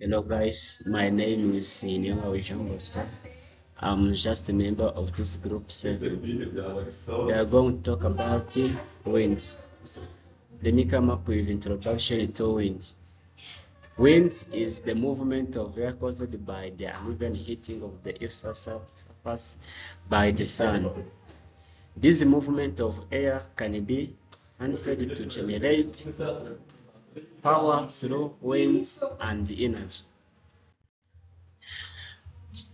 Hello guys, my name is Oscar. I'm just a member of this group 7. We are going to talk about wind. Let me come up with introduction to wind. Wind is the movement of air caused by the uneven heating of the Earth's surface by the sun. This movement of air can be harnessed to generate power through wind and energy.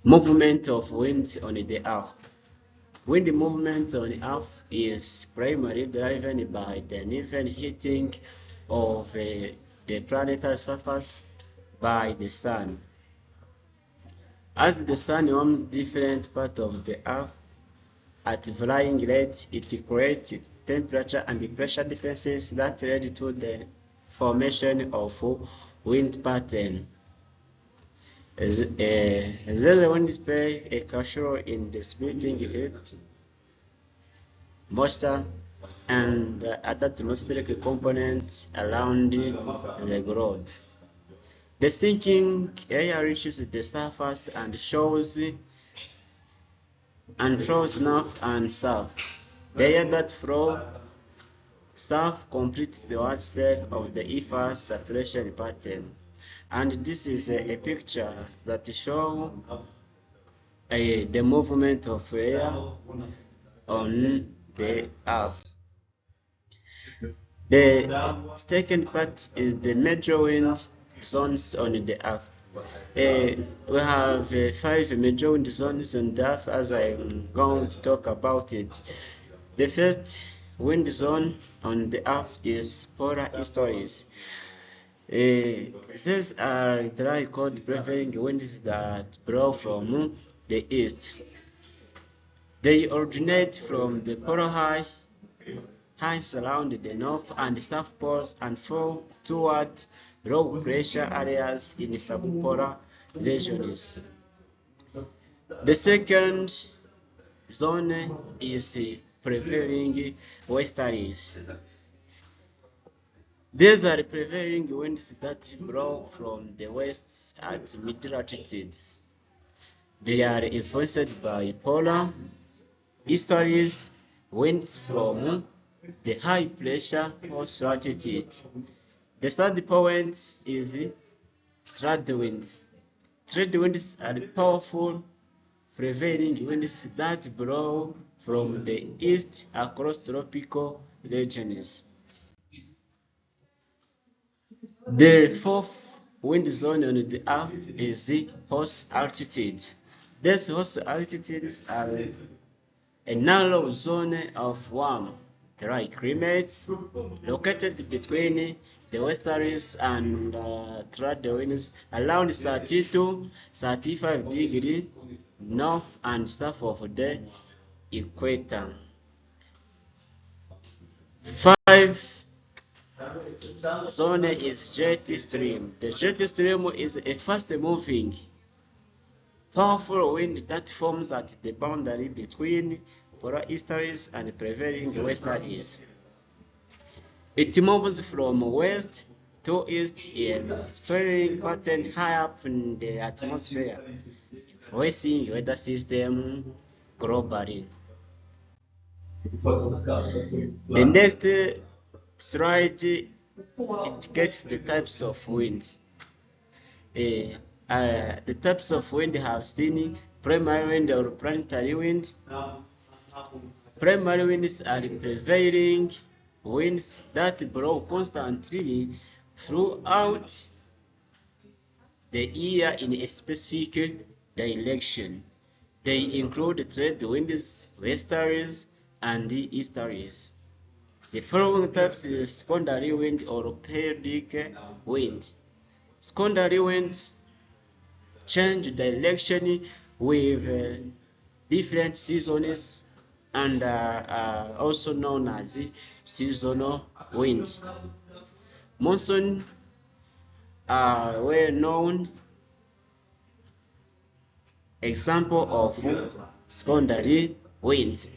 Movement of wind on the earth. Wind movement on the earth is primarily driven by the uneven heating of the planetary surface by the sun. As the sun warms different parts of the earth at varying rates, it creates temperature and pressure differences that lead to the formation of wind pattern. The winds play a crucial role in distributing heat, moisture, and other atmospheric components around the globe. The sinking air reaches the surface and flows north and south. The air that flows south completes the whole cell of the Earth's saturation pattern. And this is a picture that shows the movement of air on the earth. The second part is the major wind zones on the earth. We have 5 major wind zones on the earth, as I'm going to talk about it. The first wind zone on the earth is polar easterlies. These are dry, cold, prevailing winds that blow from the east. They originate from the polar highs around the north and south poles and flow toward low pressure areas in subpolar regions. The second zone is prevailing westerlies. These are prevailing winds that blow from the west at mid-latitudes. They are influenced by polar easterlies winds from the high pressure coast latitude. The third point is trade winds. Trade winds are powerful prevailing winds that blow from the east across tropical regions. The fourth wind zone on the earth is the host altitude. These host altitudes are a narrow zone of warm, dry climate located between the westerlies and trade winds around 32-35 degrees north and south of the equator. 5 zone is jet stream. The jet stream is a fast-moving, powerful wind that forms at the boundary between polar easterlies and prevailing westerlies. It moves from west to east in a swirling pattern high up in the atmosphere, influencing weather system globally. The next slide indicates the types of wind. The types of wind have seen primary wind or planetary wind. Primary winds are prevailing winds that blow constantly throughout the year in a specific direction. They include trade winds, westerlies, and easterlies. The following types is secondary wind or periodic wind. Secondary winds change direction with different seasons and are also known as seasonal winds. Monsoon are well known example of secondary winds.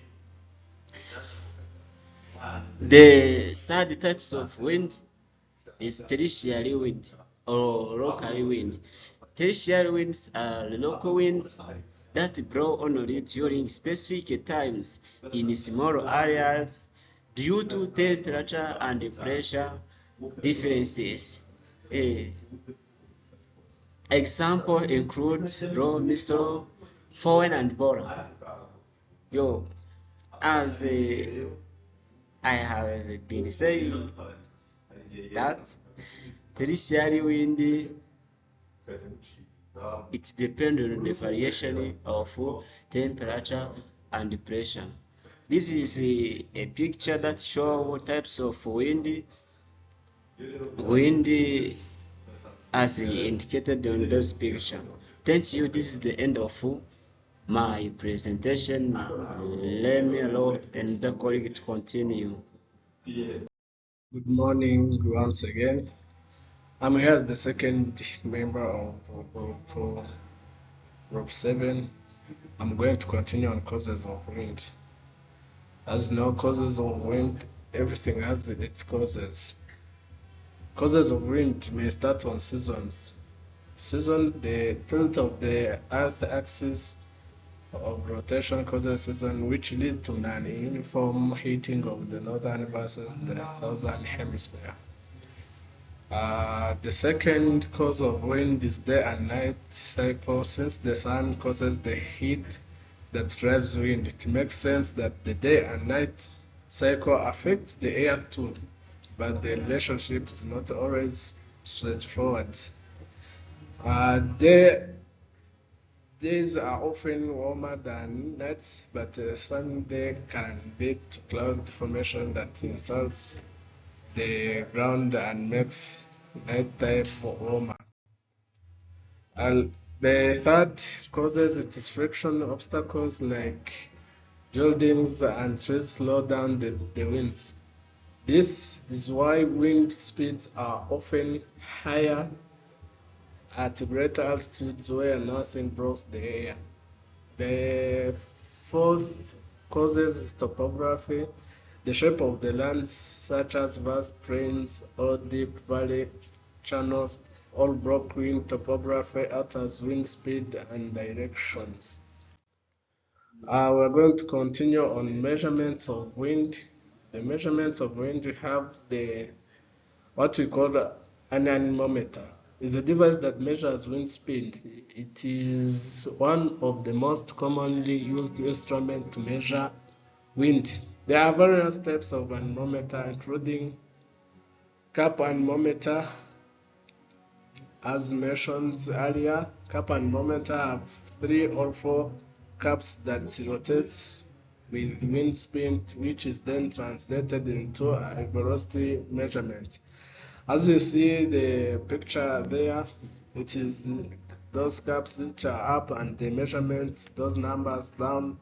The third types of wind is tertiary wind. or local wind. Tertiary winds are local winds that blow only during specific times in small areas due to temperature and pressure differences. Eh, Example includes low mistle, foreign and bora. Yo, as I have been saying that tertiary wind it depends on the variation of temperature and pressure. This is a picture that shows what types of wind as indicated on this picture. Thank you. This is the end of my presentation. Let me allow and the colleague to continue. Good morning once again. I'm here as the second member of Group 7. I'm going to continue on causes of wind. As you know, causes of wind, everything has its causes. Causes of wind may start on seasons. Season, the tilt of the Earth axis of rotation causes season, which leads to an uniform heating of the northern versus the southern hemisphere. The second cause of wind is day and night cycle. Since the sun causes the heat that drives wind, it makes sense that the day and night cycle affects the air too, but the relationship is not always straightforward. Day Days are often warmer than nights, but a sunny day can lead to cloud formation that insults the ground and makes nighttime warmer. And the third causes it is friction. Obstacles like buildings and trees slow down the winds. This is why wind speeds are often higher at greater altitudes where nothing blocks the air. The fourth causes is topography. The shape of the lands, such as vast plains or deep valley channels, all block wind topography alters wind speed and directions. We're going to continue on measurements of wind. The measurements of wind, we have the what we call an anemometer. It's a device that measures wind speed. It is one of the most commonly used instruments to measure wind. There are various types of anemometer, including cap anemometer. As mentioned earlier, cap anemometer have 3 or 4 caps that rotate with wind speed, which is then translated into a velocity measurement. As you see the picture there, it is those caps which are up and the measurements, those numbers down,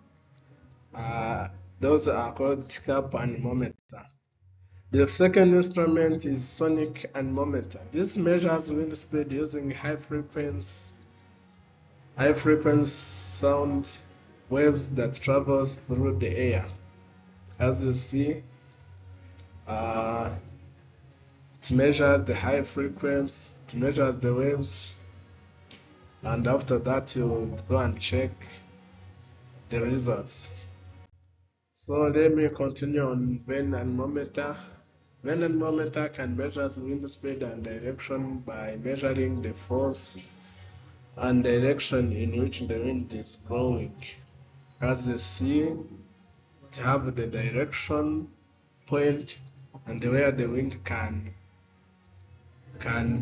those are called cap anemometer. The second instrument is sonic anemometer. This measures wind speed using high frequency sound waves that travels through the air. As you see, it measures the high frequency, it measures the waves, and after that you go and check the results. So let me continue on vane anemometer. Vane anemometer can measure wind speed and direction by measuring the force and direction in which the wind is blowing. As you see, it have the direction point and where the wind can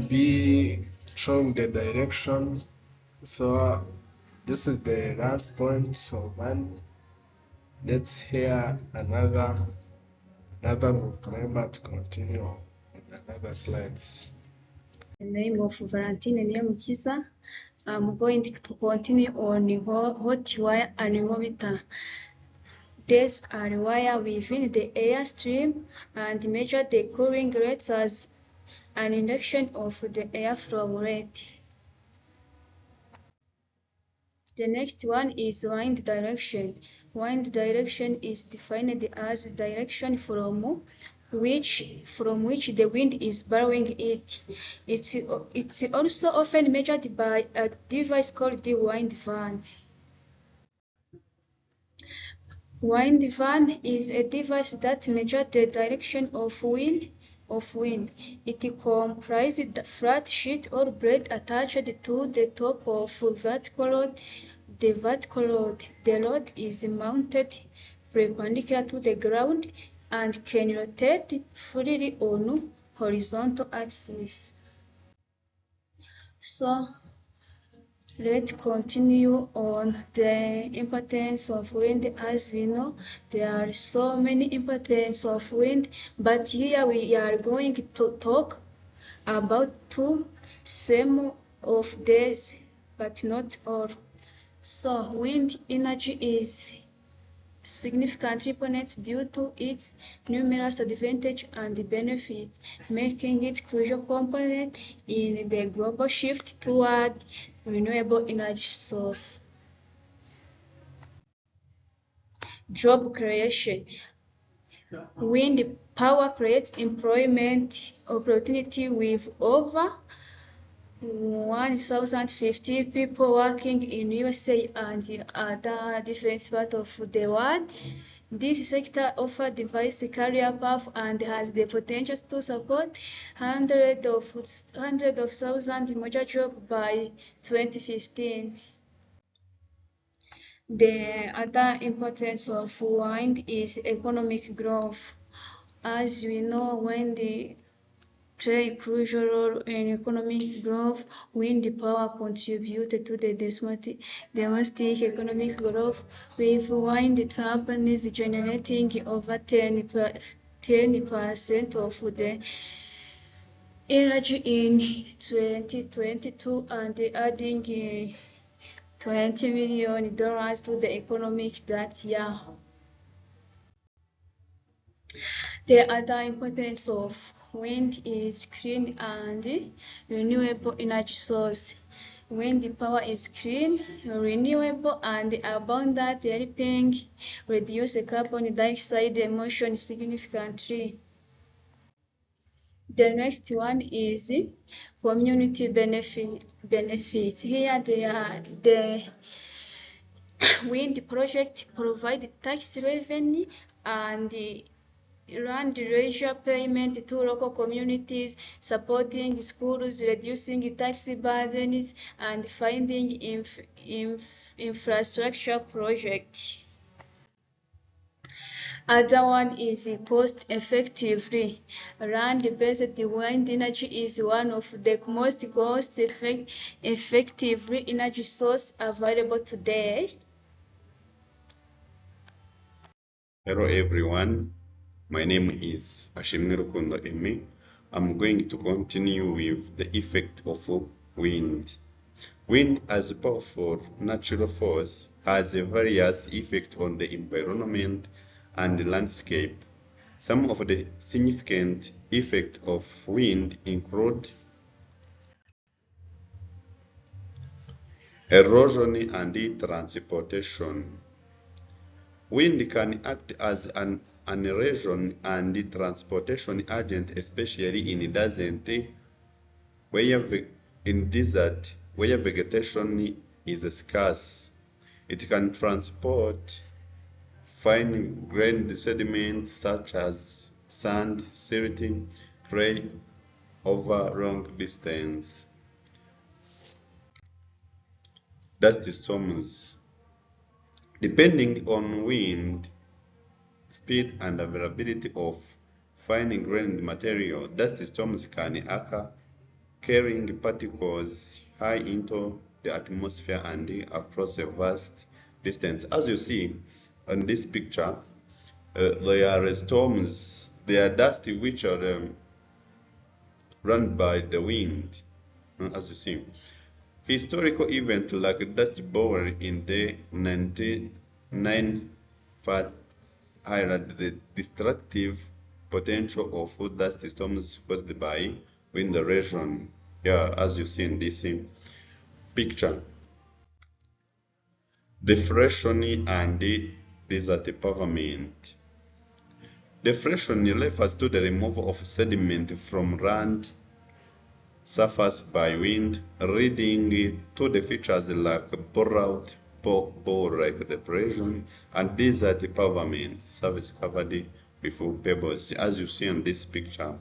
be showing the direction. So this is the last point. So let's hear another group member to continue in another slides. In the name of Valentine Niyamukiza, I'm going to continue on hot wire anemometer. These are wire within the airstream and measure the cooling rates as an indication of the airflow rate. The next one is wind direction. Wind direction is defined as direction from from which the wind is borrowing it. It's also often measured by a device called the wind vane. Wind vane is a device that measures the direction of wind. It comprises the flat sheet or blade attached to the top of vertical rod. The rod is mounted perpendicular to the ground and can rotate freely on horizontal axis. So let's continue on the importance of wind. As we know, there are so many importance of wind, but here we are going to talk about some of these, but not all. So wind energy is significant components due to its numerous advantages and benefits, making it a crucial component in the global shift toward renewable energy sources. Job creation. Wind power creates employment opportunity with over 1,050 people working in USA and other different parts of the world. This sector offers diverse career paths and has the potential to support hundreds of thousands more jobs by 2015. The other importance of wind is economic growth. As we know, when the play a crucial role in economic growth. Wind power contributed to the domestic economic growth, with wind turbines generating over 10% of the energy in 2022 and adding $20 million to the economic that year. The other importance of wind is clean and renewable energy source. Wind power is clean, renewable, and abundant, helping reduce carbon dioxide emissions significantly. The next one is community benefits. Here the wind project provide tax revenue and land leisure payment to local communities, supporting schools, reducing tax burdens, and funding infrastructure projects. Other one is cost effectively. Land-based wind energy is one of the most cost effective energy source available today. Hello everyone, my name is Ashimwe Rukundo Emi. I'm going to continue with the effect of wind. Wind as a powerful natural force has a various effect on the environment and the landscape. Some of the significant effects of wind include erosion and transportation. Wind can act as an erosion and transportation agent, especially in desert where vegetation is scarce. It can transport fine-grained sediment such as sand, silt, clay over long distance. Dust storms. Depending on wind speed and availability of fine-grained material, dust storms can occur, carrying particles high into the atmosphere and across a vast distance. As you see on this picture, there are storms, there are dust which are run by the wind, as you see. Historical events like Dust Bowl in the 1999 highlight the destructive potential of dust storms caused by wind erosion. Yeah, as you see in this picture. Deforestation and desert pavement. Deflation refers to the removal of sediment from land surface by wind, leading to the features like borrowed bowl-like depression and desert pavement surface covered with pebbles. As you see in this picture,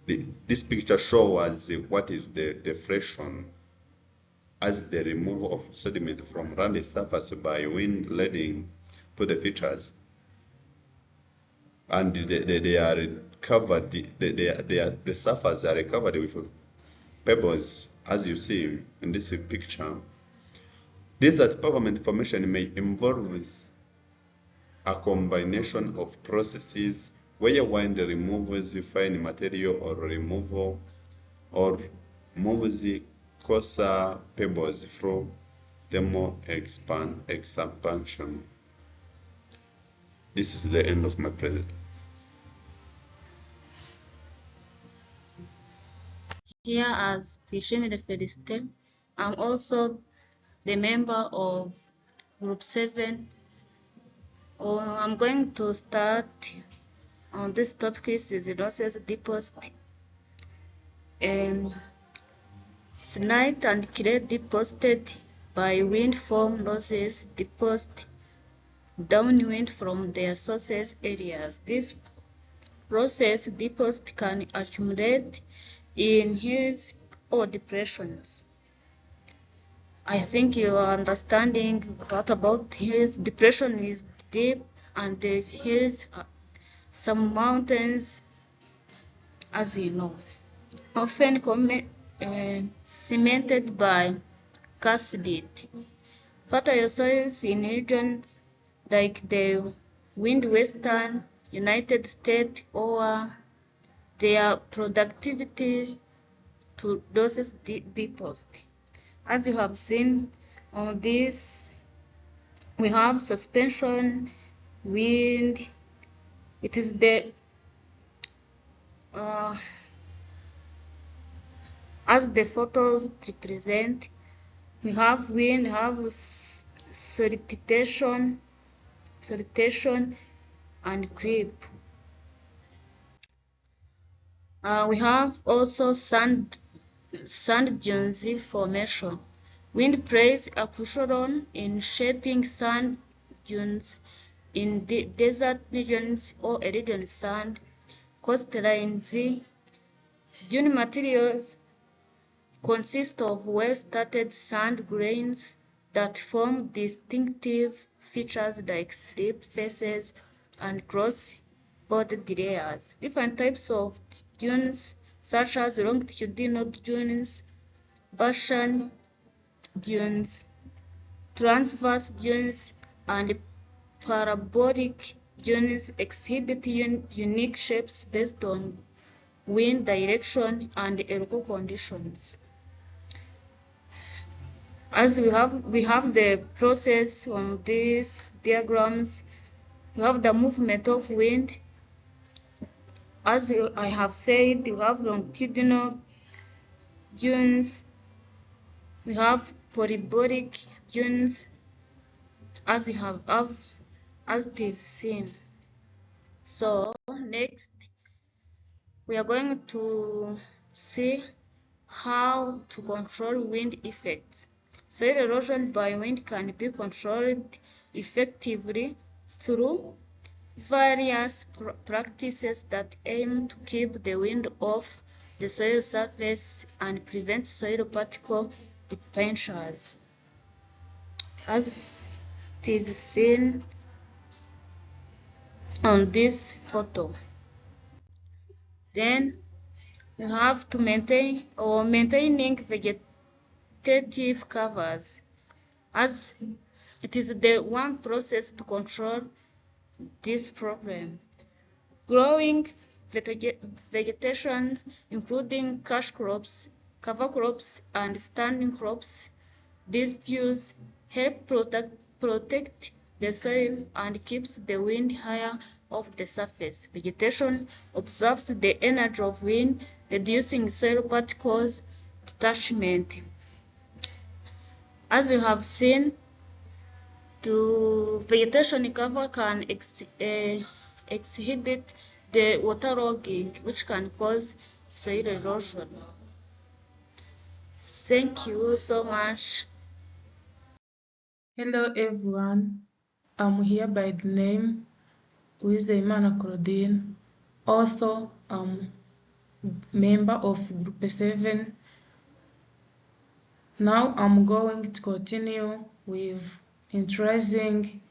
this picture shows us what is the deflation as the removal of sediment from land surface by wind, leading to the features, and they are covered. The surface are covered with pebbles, as you see in this picture. Desert pavement formation may involve a combination of processes where wind removes fine material or moves coarser pebbles through thermal expansion. This is the end of my presentation. Here as Tishimile Felicite, I'm also the member of Group 7. I'm going to start on this topic is losses deposit. Slide and clay deposited by wind form losses deposit downwind from their sources areas. This process deposit can accumulate in hills or depressions. I think you are understanding what about hills. Depression is deep and the hills, some mountains, as you know, often cemented by karst. Fertile soils in regions like the Midwestern United States or their productivity to losses deposit. As you have seen on this, we have suspension, wind. It is the as the photos represent, we have wind, we have solicitation and creep. We have also sand dunes formation. Wind plays a crucial role in shaping sand dunes in the desert regions or erosion sand coastlines. Dune materials consist of well-started sand grains that form distinctive features like slip faces and cross-bordered layers. Different types of dunes, such as longitudinal dunes, Bashan dunes, transverse dunes, and parabolic dunes, exhibit unique shapes based on wind direction and echo conditions. As we have the process on these diagrams. We have the movement of wind. As I have said, we have longitudinal dunes, we have parabolic dunes, as it is seen. So next, we are going to see how to control wind effects. Soil erosion by wind can be controlled effectively through various practices that aim to keep the wind off the soil surface and prevent soil particle departures. As it is seen on this photo. Then you have to maintaining vegetative covers, as it is the one process to control this problem. Growing vegetation, including cash crops, cover crops, and standing crops, these use help protect the soil and keeps the wind higher off the surface. Vegetation observes the energy of wind, reducing soil particles detachment. As you have seen, vegetation cover can exhibit the waterlogging, which can cause soil erosion. Thank you so much. Hello everyone, I'm here by the name Uwizeyimana Claudine. Also, I'm member of Group 7. Now I'm going to continue with introducing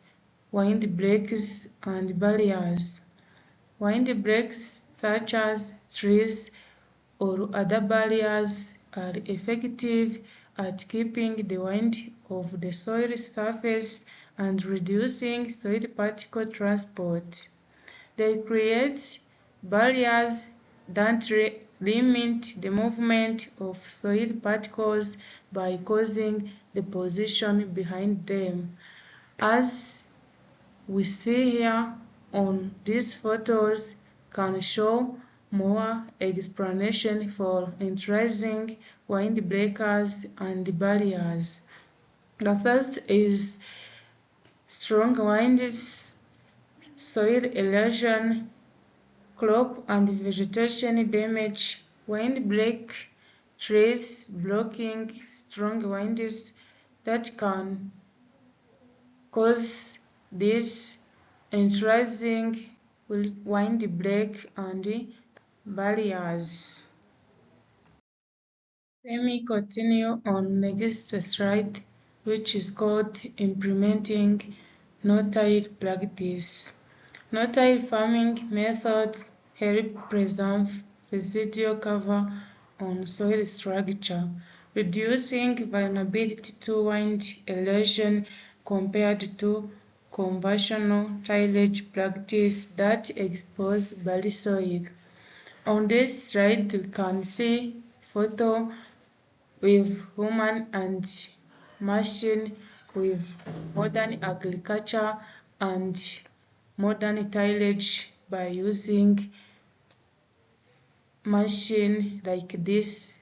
windbreaks and barriers. Windbreaks such as trees or other barriers are effective at keeping the wind off the soil surface and reducing soil particle transport. They create barriers that limit the movement of soil particles by causing deposition behind them. As we see here on these photos, can show more explanation for introducing windbreakers and barriers. The first is strong winds, soil erosion, crop and vegetation damage, windbreak trees blocking strong winds that can cause this introducing windbreak and barriers. Let me continue on next slide, which is called implementing no-till practice. No-till farming methods help preserve residual cover on soil structure, reducing vulnerability to wind erosion compared to conventional tillage practice that expose barren soil. On this slide, we can see photo with human and machine with modern agriculture and modern tillage by using machine like this.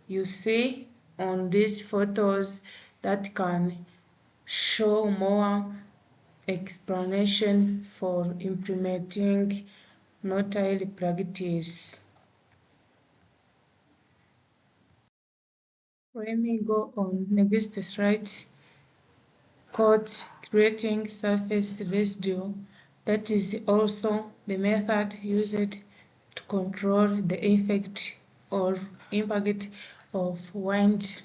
You see on these photos that can show more explanation for implementing no-till practice. Let me go on next slide called creating surface residue. That is also the method used to control the effect or impact of wind.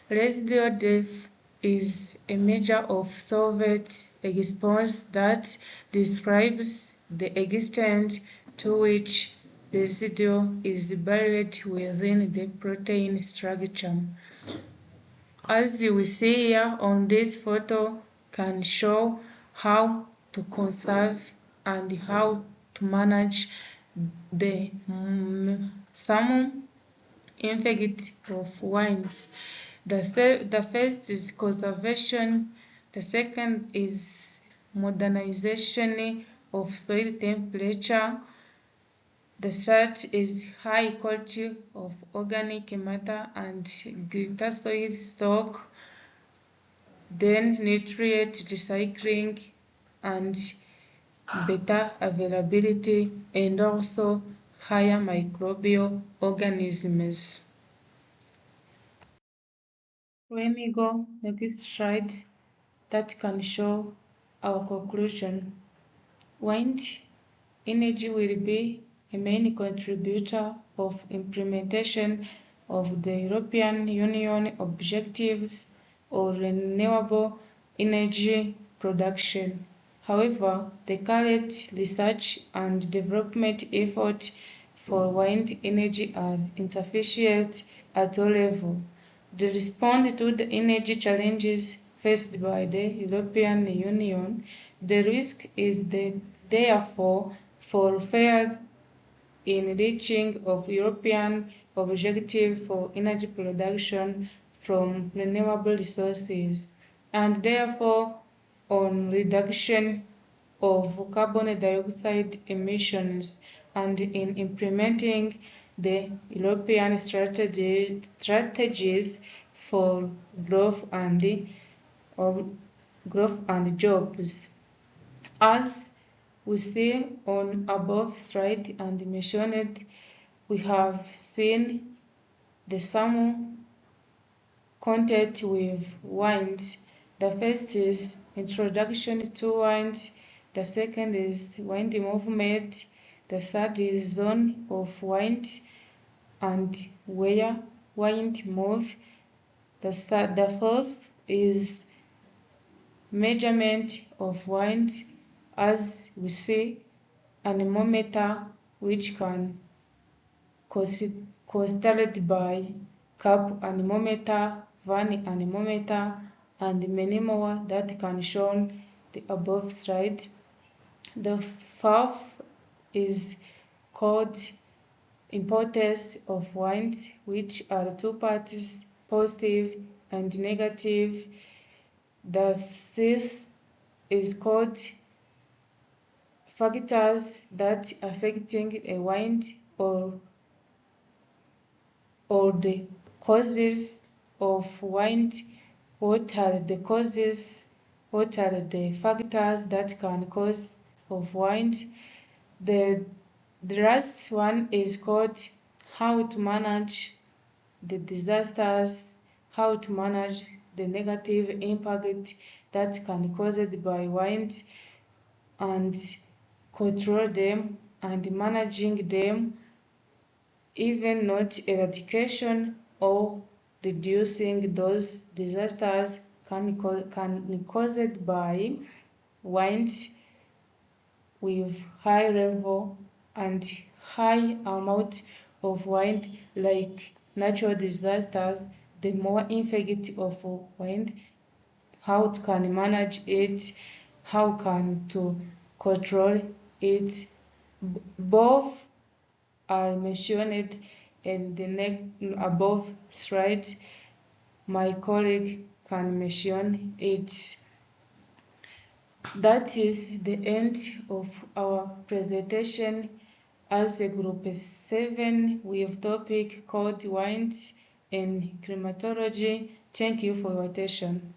Residual depth is a measure of solvent exposure that describes the extent to which residue is buried within the protein structure. As we see here on this photo, can show how to conserve and how to manage the some effect of winds. The first is conservation, the second is modernization of soil temperature, the third is high quality of organic matter and greater soil stock, then nutrient recycling and better availability and also higher microbial organisms. When we go next slide, that can show our conclusion. Wind energy will be a main contributor of implementation of the European Union objectives of renewable energy production. However, the current research and development efforts for wind energy are insufficient at all levels. To respond to the energy challenges faced by the European Union, the risk is therefore for failure in reaching of European objective for energy production from renewable resources, and therefore on reduction of carbon dioxide emissions and in implementing the European strategies for growth and jobs. As we see on above slide and mentioned, we have seen the some content with wines. The first is introduction to wines. The second is wind movement. The third is zone of wind and where wind move. The fourth is measurement of wind, as we see anemometer, which can considered by cup anemometer, van anemometer, and many more that can show the above slide. The fourth is called importance of wind, which are two parties, positive and negative. The fifth is called factors that affecting a wind or the causes of wind. What are the causes? What are the factors that can cause of wind? The last one is called how to manage the disasters, how to manage the negative impact that can caused by wind, and control them and managing them, even not eradication or reducing those disasters can caused by wind with high level and high amount of wind, like natural disasters. The more effect of wind, how can manage it, how can to control it. Both are mentioned in the above slide. My colleague can mention it. That is the end of our presentation as a group 7 with topic called winds in climatology. Thank you for your attention.